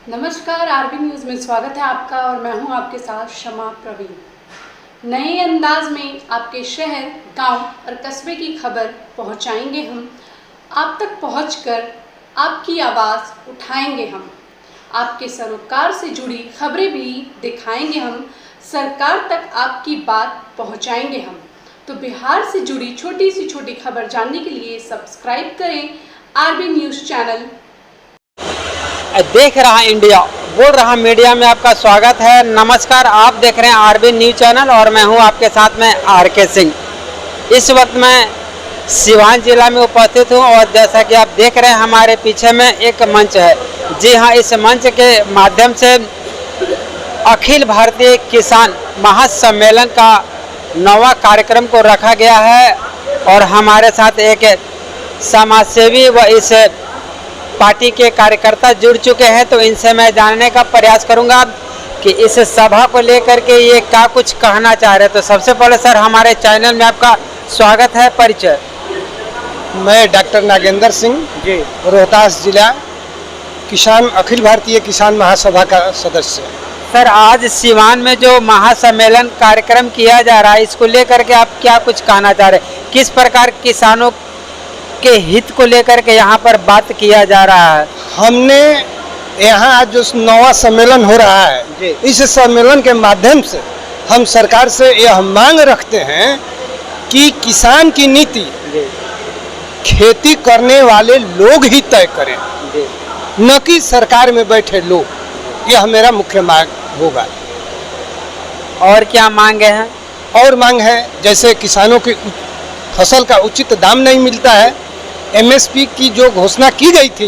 नमस्कार, RB news में स्वागत है आपका और मैं हूं आपके साथ शमा प्रवीण। नए अंदाज में आपके शहर, गांव और कस्बे की खबर पहुंचाएंगे हम। आप तक पहुंचकर आपकी आवाज़ उठाएंगे हम। आपके सरोकार से जुड़ी खबरें भी दिखाएंगे हम। सरकार तक आपकी बात पहुंचाएंगे हम। तो बिहार से जुड़ी छोटी से छोटी खबर जानने के लिए सब्सक्राइब करें आरबी न्यूज़ चैनल। देख रहा इंडिया, बोल रहा मीडिया में आपका स्वागत है। नमस्कार, आप देख रहे हैं आरबी न्यूज़ चैनल और मैं हूं आपके साथ में आरके सिंह। इस वक्त मैं सिवान जिला में उपस्थित हूं और जैसा कि आप देख रहे हैं हमारे पीछे में एक मंच है। जी हां, इस मंच के माध्यम से अखिल भारतीय किसान महासम्मेलन का 9वां कार्यक्रम को रखा गया है और हमारे साथ एक समाजसेवी व इस पार्टी के कार्यकर्ता जुड़ चुके हैं। तो इनसे मैं जानने का प्रयास करूंगा कि इस सभा को लेकर के ये क्या कुछ कहना चाह रहे हैं। तो सबसे पहले सर, हमारे चैनल में आपका स्वागत है। परिचय। मैं डॉक्टर नागेंद्र सिंह जी, रोहतास जिला किसान अखिल भारतीय किसान महासभा का सदस्य। सर आज सिवान में जो महासम्मेलन कार्यक्रम किया जा रहा है, इसको लेकर के आप क्या कुछ कहना चाह रहे हैं? किस प्रकार किसानों के हित को लेकर के यहाँ पर बात किया जा रहा है? हमने यहाँ आज जो 9वां सम्मेलन हो रहा है, इस सम्मेलन के माध्यम से हम सरकार से यह मांग रखते हैं कि किसान की नीति खेती करने वाले लोग ही तय करें, न कि सरकार में बैठे लोग। यह मेरा मुख्य मांग होगा। और क्या मांगे हैं? और मांग है, जैसे किसानों की फसल का उचित दाम नहीं मिलता है। एमएसपी की जो घोषणा की गई थी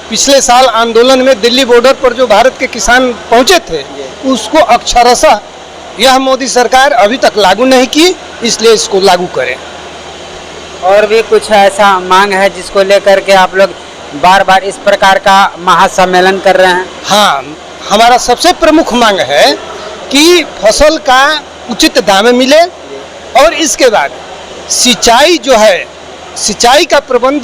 पिछले साल आंदोलन में दिल्ली बॉर्डर पर जो भारत के किसान पहुंचे थे, उसको अक्षरशः यह मोदी सरकार अभी तक लागू नहीं की, इसलिए इसको लागू करें। और भी कुछ ऐसा मांग है जिसको लेकर के आप लोग बार बार इस प्रकार का महासम्मेलन कर रहे हैं? हाँ, हमारा सबसे प्रमुख मांग है कि फसल का उचित दाम मिले और इसके बाद सिंचाई जो है, सिंचाई का प्रबंध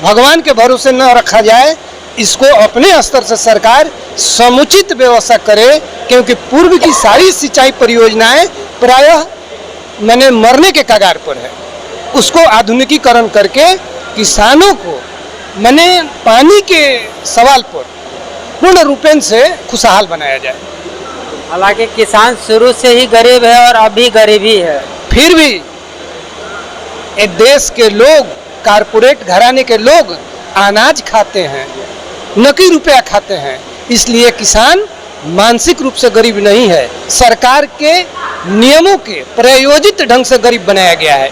भगवान के भरोसे न रखा जाए। इसको अपने स्तर से सरकार समुचित व्यवस्था करे, क्योंकि पूर्व की सारी सिंचाई परियोजनाएं प्रायः मरने के कगार पर है। उसको आधुनिकीकरण करके किसानों को पानी के सवाल पर पूर्ण रूपेण से खुशहाल बनाया जाए। हालांकि किसान शुरू से ही गरीब है और अभी गरीब ही है, फिर भी ये देश के लोग, कारपोरेट घराने के लोग अनाज खाते हैं, न कि रुपया खाते हैं। इसलिए किसान मानसिक रूप से गरीब नहीं है, सरकार के नियमों के प्रायोजित ढंग से गरीब बनाया गया है।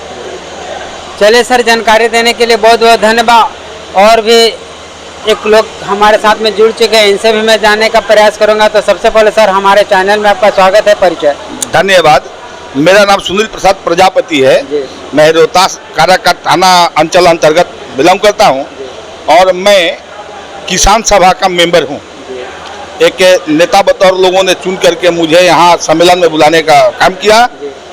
चलिए सर, जानकारी देने के लिए बहुत बहुत धन्यवाद। और भी एक लोग हमारे साथ में जुड़ चुके हैं, इनसे भी मैं जानने का प्रयास करूंगा। तो सबसे पहले सर, हमारे चैनल में आपका स्वागत है। परिचय। धन्यवाद। मेरा नाम सुनील प्रसाद प्रजापति है। मैं रोहतास काराकाट थाना अंचल अंतर्गत बिलोंग करता हूं और मैं किसान सभा का मेंबर हूं। एक नेता बतौर लोगों ने चुन करके मुझे यहां सम्मेलन में बुलाने का काम किया।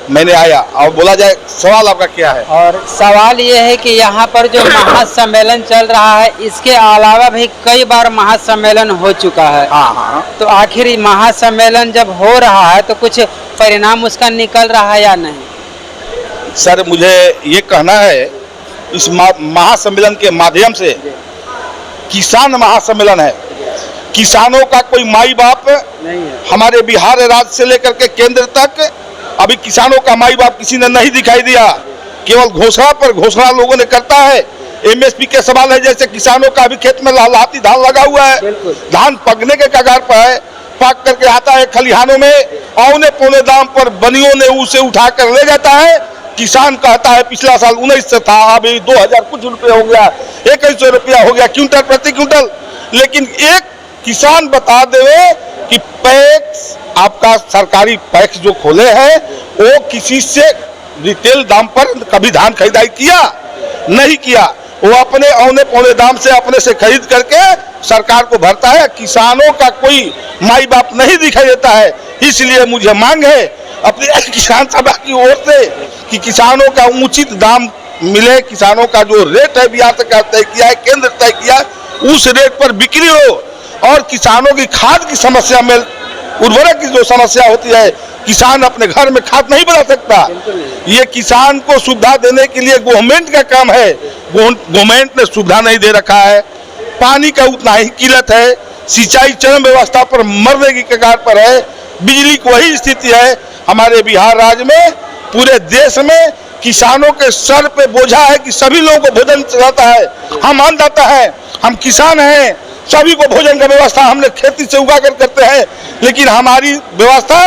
मैंने आया और बोला जाए, सवाल आपका क्या है? और सवाल ये है कि यहाँ पर जो महासम्मेलन चल रहा है, इसके अलावा भी कई बार महासम्मेलन हो चुका है। हाँ। तो आखिर महासम्मेलन जब हो रहा है तो कुछ परिणाम उसका निकल रहा है या नहीं? सर, मुझे ये कहना है, इस महासम्मेलन के माध्यम से किसान महासम्मेलन है। किसानों का कोई माई बाप नहीं है। हमारे बिहार राज्य से लेकर के केंद्र तक अभी किसानों का माई बाप किसी ने नहीं दिखाई दिया। केवल घोषणा पर घोषणा लोगों ने करता है। एमएसपी के सवाल है, जैसे किसानों का अभी खेत में लहलहाती धान लगा हुआ है, धान पकने के कगार पर है, पक करके आता है खलिहानों में, औने पौने दाम पर बनियों ने उसे उठा कर ले जाता है। किसान कहता है पिछला साल 1900 था, अभी 2000 कुछ रुपये हो गया, 2100 रुपया हो गया क्विंटल प्रति क्विंटल। लेकिन एक किसान बता दे कि पैक्स, आपका सरकारी पैक्स जो खोले हैं, वो किसी से रिटेल दाम पर कभी धान खरीदारी किया नहीं किया। वो अपने औने पौने दाम से अपने से खरीद करके सरकार को भरता है। किसानों का कोई माई बाप नहीं दिखाई देता है। इसलिए मुझे मांग है अपने किसान सभा की ओर से कि किसानों का उचित दाम मिले। किसानों का जो रेट है बिहार सरकार तय किया है, केंद्र तय किया है, उस रेट पर बिक्री हो। और किसानों की खाद की समस्या में, उर्वरक की जो समस्या होती है, किसान अपने घर में खाद नहीं बना सकता। ये किसान को सुविधा देने के लिए गवर्नमेंट का काम है, गवर्नमेंट ने सुविधा नहीं दे रखा है। पानी का उतना ही किल्लत है, सिंचाई चरम व्यवस्था पर मरने की कगार पर है, बिजली की वही स्थिति है। हमारे बिहार राज्य में, पूरे देश में किसानों के सर पे बोझा है कि सभी लोगों को भोजन चलाता है। हम अन्नदाता हैं, हम किसान हैं, सभी को भोजन का व्यवस्था हमने खेती से उगा कर करते हैं, लेकिन हमारी व्यवस्था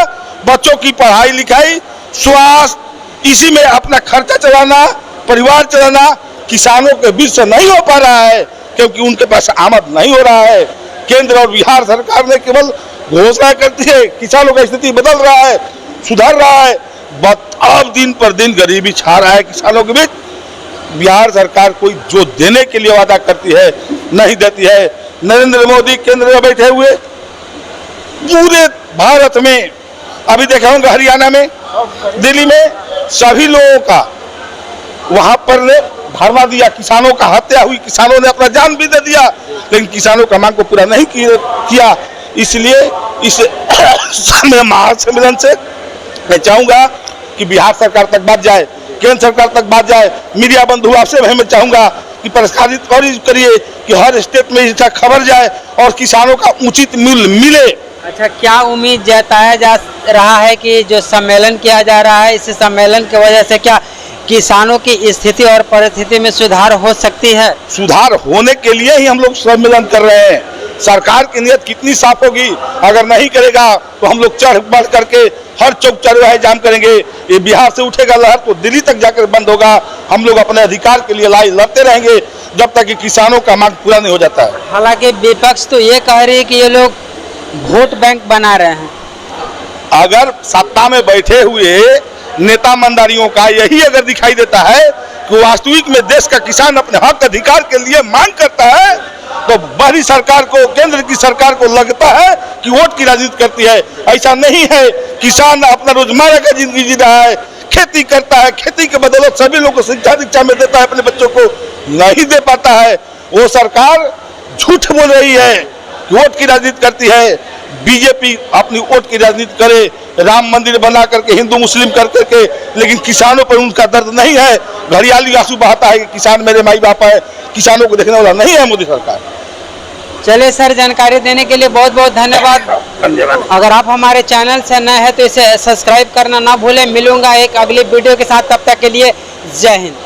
बच्चों की पढ़ाई लिखाई, स्वास्थ्य, इसी में अपना खर्चा चलाना, परिवार चलाना किसानों के बीच से नहीं हो पा रहा है, क्योंकि उनके पास आमद नहीं हो रहा है। केंद्र और बिहार सरकार ने केवल घोषणा करती है, किसानों का स्थिति बदल रहा है, सुधर रहा है, अब दिन पर दिन गरीबी छा रहा है किसानों के बीच। बिहार सरकार कोई जो देने के लिए वादा करती है नहीं देती है। नरेंद्र मोदी केंद्र में बैठे हुए पूरे भारत में, अभी देखा होंगे हरियाणा में, दिल्ली में, सभी लोगों का वहां पर ने धरना दिया, किसानों का हत्या हुई, किसानों ने अपना जान भी दे दिया, लेकिन किसानों का मांग को पूरा नहीं किया। इसलिए इस महासम्मेलन से मैं चाहूंगा कि बिहार सरकार तक बात जाए, केंद्र सरकार तक बात जाए। मीडिया बंधु आपसे मैं चाहूंगा कि प्रसारित और करिए कि हर स्टेट में इसका खबर जाए और किसानों का उचित मूल्य मिले। अच्छा, क्या उम्मीद जताया जा रहा है कि जो सम्मेलन किया जा रहा है, इस सम्मेलन की वजह से क्या किसानों की स्थिति और परिस्थिति में सुधार हो सकती है? सुधार होने के लिए ही हम लोग सम्मेलन कर रहे हैं। सरकार की नीयत कितनी साफ होगी, अगर नहीं करेगा तो हम लोग चढ़ बढ़ करके हर चौक चौराहे जाम करेंगे। ये बिहार से उठेगा लहर तो दिल्ली तक जाकर बंद होगा। हम लोग अपने अधिकार के लिए लड़ते रहेंगे जब तक कि किसानों का मांग पूरा नहीं हो जाता है। हालांकि विपक्ष तो ये कह रही है कि ये लोग वोट बैंक बना रहे हैं। अगर सत्ता में बैठे हुए नेता मंदारियों का यही अगर दिखाई देता है कि वास्तविक में देश का किसान अपने हक अधिकार के लिए मांग करता है, तो बाहरी सरकार को, केंद्र की सरकार को लगता है कि वोट की राजनीति करती है। ऐसा नहीं है। किसान अपना रोजमर्रा का जिंदगी जी रहा है, खेती करता है, खेती के बदौलत सभी लोगों को शिक्षा दीक्षा में देता है, अपने बच्चों को नहीं दे पाता है। वो सरकार झूठ बोल रही है, वोट की राजनीति करती है। बीजेपी अपनी वोट की राजनीति करे, राम मंदिर बना करके, हिंदू मुस्लिम कर करके, लेकिन किसानों पर उनका दर्द नहीं है। घड़ियाली आंसू बहाता है कि किसान मेरे माई बाप है, किसानों को देखने वाला नहीं है मोदी सरकार। चलिए सर, जानकारी देने के लिए बहुत बहुत धन्यवाद। अगर आप हमारे चैनल से नए हैं तो इसे सब्सक्राइब करना ना भूलें। मिलूंगा एक अगली वीडियो के साथ, तब तक के लिए जय हिंद।